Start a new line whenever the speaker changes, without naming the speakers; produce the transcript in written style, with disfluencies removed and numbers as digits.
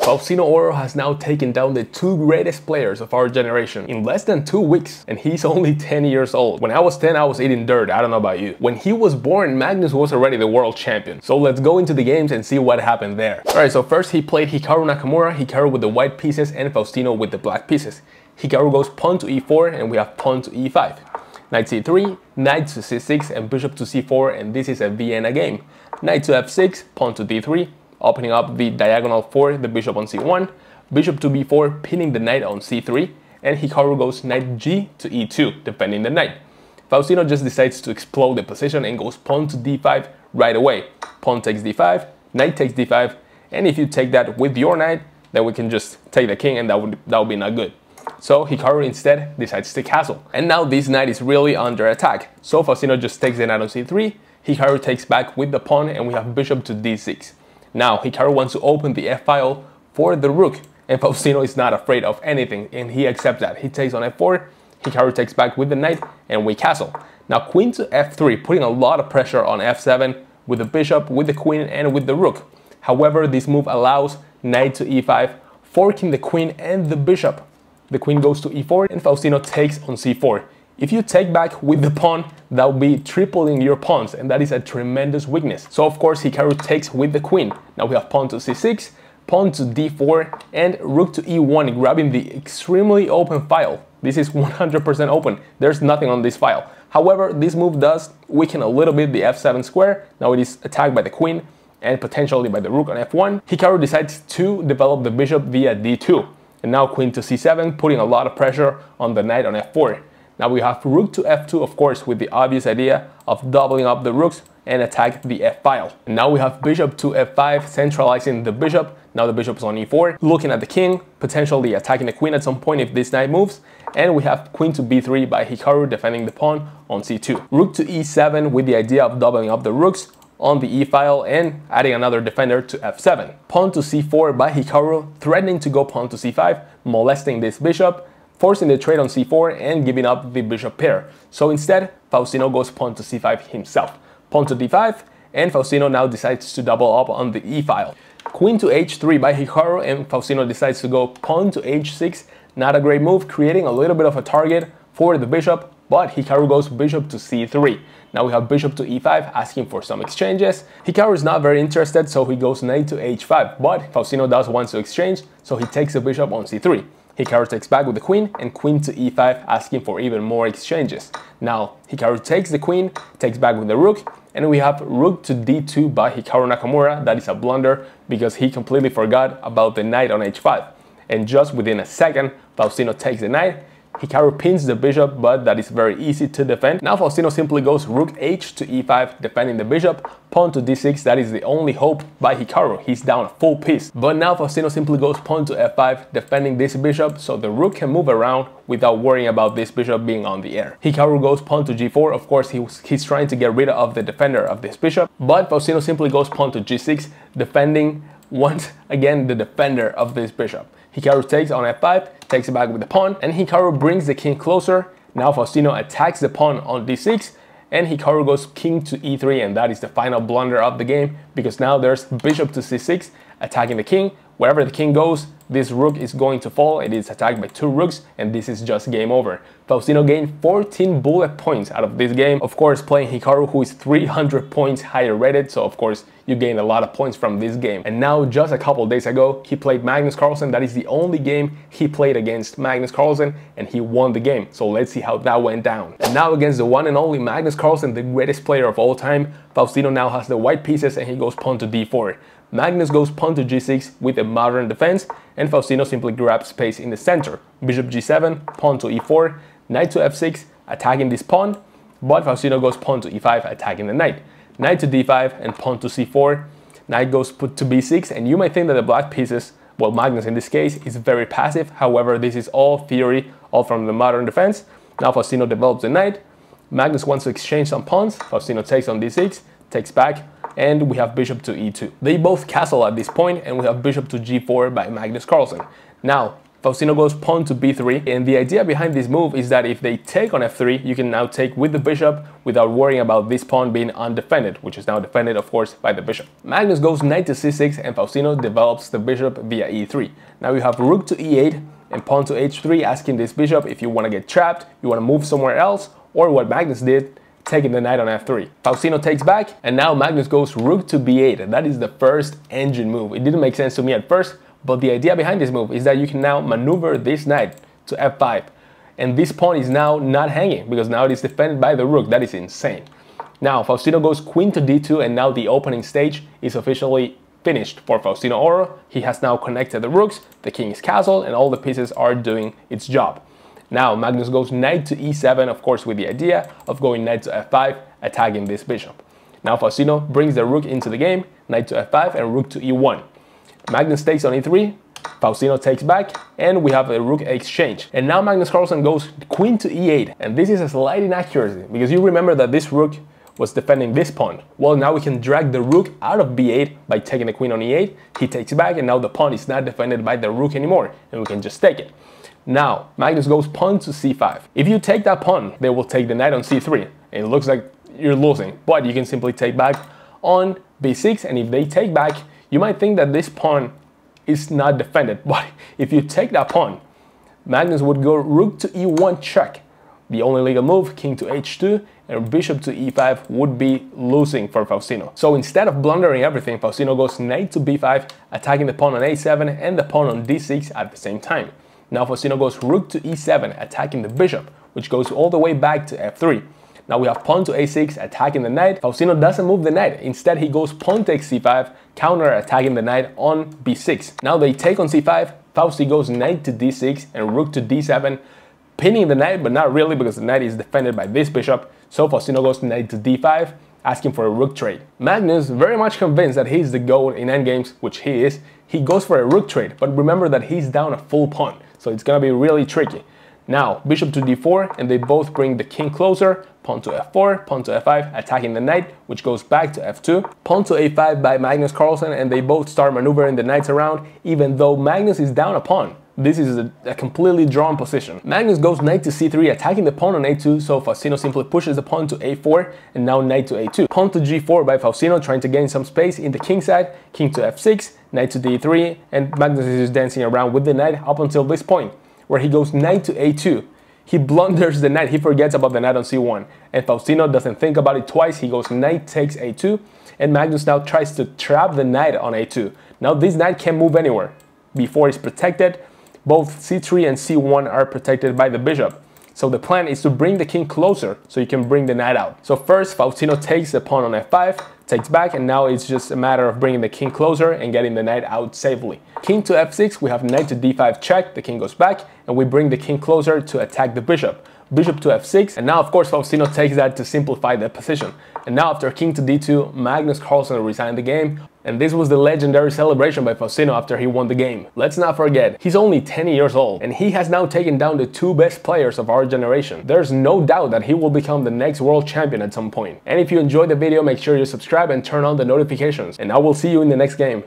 Faustino Oro has now taken down the two greatest players of our generation in less than 2 weeks, and he's only 10 years old. When I was 10, I was eating dirt, I don't know about you. When he was born, Magnus was already the world champion. So let's go into the games and see what happened there. Alright, so first he played Hikaru Nakamura, Hikaru with the white pieces and Faustino with the black pieces. Hikaru goes pawn to e4 and we have pawn to e5. Knight c3, knight to c6 and bishop to c4, and this is a Vienna game. Knight to f6, pawn to d3, opening up the diagonal for the bishop on c1, bishop to b4, pinning the knight on c3, and Hikaru goes knight g to e2, defending the knight. Faustino just decides to explode the position and goes pawn to d5 right away. Pawn takes d5, knight takes d5, and if you take that with your knight, then we can just take the king and that would be not good. So Hikaru instead decides to castle. And now this knight is really under attack. So Faustino just takes the knight on c3, Hikaru takes back with the pawn, and we have bishop to d6. Now Hikaru wants to open the f-file for the rook, and Faustino is not afraid of anything, and he accepts that. He takes on f4, Hikaru takes back with the knight, and we castle. Now queen to f3, putting a lot of pressure on f7 with the bishop, with the queen, and with the rook. However, this move allows knight to e5, forking the queen and the bishop. The queen goes to e4 and Faustino takes on c4. If you take back with the pawn, that will be tripling your pawns, and that is a tremendous weakness. So of course Hikaru takes with the queen. Now we have pawn to c6, pawn to d4, and rook to e1, grabbing the extremely open file. This is 100% open. There's nothing on this file. However, this move does weaken a little bit the f7 square. Now it is attacked by the queen and potentially by the rook on f1. Hikaru decides to develop the bishop via d2. And now queen to c7, putting a lot of pressure on the knight on f4. Now we have rook to f2, of course, with the obvious idea of doubling up the rooks and attack the f-file. And now we have bishop to f5, centralizing the bishop. Now the bishop is on e4, looking at the king, potentially attacking the queen at some point if this knight moves. And we have queen to b3 by Hikaru, defending the pawn on c2. Rook to e7 with the idea of doubling up the rooks on the e-file and adding another defender to f7. Pawn to c4 by Hikaru, threatening to go pawn to c5, molesting this bishop, forcing the trade on c4 and giving up the bishop pair. So instead, Faustino goes pawn to c5 himself. Pawn to d5, and Faustino now decides to double up on the e-file. Queen to h3 by Hikaru, and Faustino decides to go pawn to h6. Not a great move, creating a little bit of a target for the bishop, but Hikaru goes bishop to c3. Now we have bishop to e5, asking for some exchanges. Hikaru is not very interested, so he goes knight to h5, but Faustino does want to exchange, so he takes the bishop on c3. Hikaru takes back with the queen, and queen to e5, asking for even more exchanges. Now Hikaru takes the queen, takes back with the rook, and we have rook to d2 by Hikaru Nakamura. That is a blunder because he completely forgot about the knight on h5. And just within a second, Faustino takes the knight. Hikaru pins the bishop, but that is very easy to defend. Now Faustino simply goes rook h to e5, defending the bishop, pawn to d6, that is the only hope by Hikaru. He's down a full piece. But now Faustino simply goes pawn to f5, defending this bishop, so the rook can move around without worrying about this bishop being on the air. Hikaru goes pawn to g4, of course he's trying to get rid of the defender of this bishop, but Faustino simply goes pawn to g6, defending once again the defender of this bishop. Hikaru takes on f5, takes it back with the pawn, and Hikaru brings the king closer. Now Faustino attacks the pawn on d6, and Hikaru goes king to e3, and that is the final blunder of the game, because now there's bishop to c6, attacking the king. Wherever the king goes, this rook is going to fall. It is attacked by two rooks, and this is just game over. Faustino gained 14 bullet points out of this game. Of course, playing Hikaru, who is 300 points higher rated, so of course you gain a lot of points from this game. And now, just a couple days ago, he played Magnus Carlsen. That is the only game he played against Magnus Carlsen, and he won the game. So let's see how that went down. And now against the one and only Magnus Carlsen, the greatest player of all time, Faustino now has the white pieces, and he goes pawn to d4. Magnus goes pawn to g6 with a modern defense, and Faustino simply grabs space in the center. Bishop g7, pawn to e4, knight to f6, attacking this pawn, but Faustino goes pawn to e5, attacking the knight. Knight to d5 and pawn to c4. Knight goes put to b6, and you might think that the black pieces, well, Magnus in this case, is very passive. However, this is all theory, all from the modern defense. Now Faustino develops the knight. Magnus wants to exchange some pawns. Faustino takes on d6, takes back, and we have bishop to e2. They both castle at this point, and we have bishop to g4 by Magnus Carlsen. Now, Faustino goes pawn to b3, and the idea behind this move is that if they take on f3, you can now take with the bishop without worrying about this pawn being undefended, which is now defended, of course, by the bishop. Magnus goes knight to c6, and Faustino develops the bishop via e3. Now you have rook to e8 and pawn to h3, asking this bishop if you want to get trapped, you want to move somewhere else, or what Magnus did, taking the knight on f3. Faustino takes back, and now Magnus goes rook to b8, and that is the first engine move. It didn't make sense to me at first, but the idea behind this move is that you can now maneuver this knight to f5, and this pawn is now not hanging because now it is defended by the rook. That is insane. Now Faustino goes queen to d2, and now the opening stage is officially finished for Faustino Oro. He has now connected the rooks, the king is castled, and all the pieces are doing its job. Now Magnus goes knight to e7, of course with the idea of going knight to f5, attacking this bishop. Now Faustino brings the rook into the game, knight to f5 and rook to e1. Magnus takes on e3, Faustino takes back, and we have a rook exchange. And now Magnus Carlsen goes queen to e8, and this is a slight inaccuracy because you remember that this rook was defending this pawn. Well, now we can drag the rook out of b8 by taking the queen on e8. He takes back, and now the pawn is not defended by the rook anymore, and we can just take it. Now Magnus goes pawn to c5. If you take that pawn, they will take the knight on c3, and it looks like you're losing, but you can simply take back on b6, and if they take back, you might think that this pawn is not defended, but if you take that pawn, Magnus would go rook to e1 check. The only legal move, king to h2, and bishop to e5 would be losing for Faustino. So instead of blundering everything, Faustino goes knight to b5, attacking the pawn on a7 and the pawn on d6 at the same time. Now Faustino goes rook to e7, attacking the bishop, which goes all the way back to f3. Now we have pawn to a6, attacking the knight. Faustino doesn't move the knight. Instead, he goes pawn takes c5, counter attacking the knight on b6. Now they take on c5. Fausti goes knight to d6 and rook to d7, pinning the knight, but not really because the knight is defended by this bishop. So Faustino goes knight to d5, asking for a rook trade. Magnus, very much convinced that he's the GOAT in endgames, which he is, he goes for a rook trade, but remember that he's down a full pawn, so it's gonna be really tricky. Now, bishop to d4, and they both bring the king closer, pawn to f4, pawn to f5, attacking the knight, which goes back to f2, pawn to a5 by Magnus Carlsen, and they both start maneuvering the knights around, even though Magnus is down a pawn. This is a completely drawn position. Magnus goes knight to c3, attacking the pawn on a2, so Faustino simply pushes the pawn to a4, and now knight to a2. Pawn to g4 by Faustino, trying to gain some space in the king side, king to f6, knight to d3, and Magnus is just dancing around with the knight up until this point, where he goes knight to a2. He blunders the knight, he forgets about the knight on c1, and Faustino doesn't think about it twice. He goes knight takes a2, and Magnus now tries to trap the knight on a2. Now this knight can't move anywhere. b4 is protected, both c3 and c1 are protected by the bishop. So the plan is to bring the king closer so you can bring the knight out. So first Faustino takes the pawn on f5, takes back, and now it's just a matter of bringing the king closer and getting the knight out safely. King to f6, we have knight to d5 check, the king goes back, and we bring the king closer to attack the bishop. Bishop to f6, and now of course Faustino takes that to simplify the position. And now after king to d2, Magnus Carlsen resigned the game, and this was the legendary celebration by Faustino after he won the game. Let's not forget, he's only 10 years old, and he has now taken down the two best players of our generation. There's no doubt that he will become the next world champion at some point. And if you enjoyed the video, make sure you subscribe and turn on the notifications, and I will see you in the next game.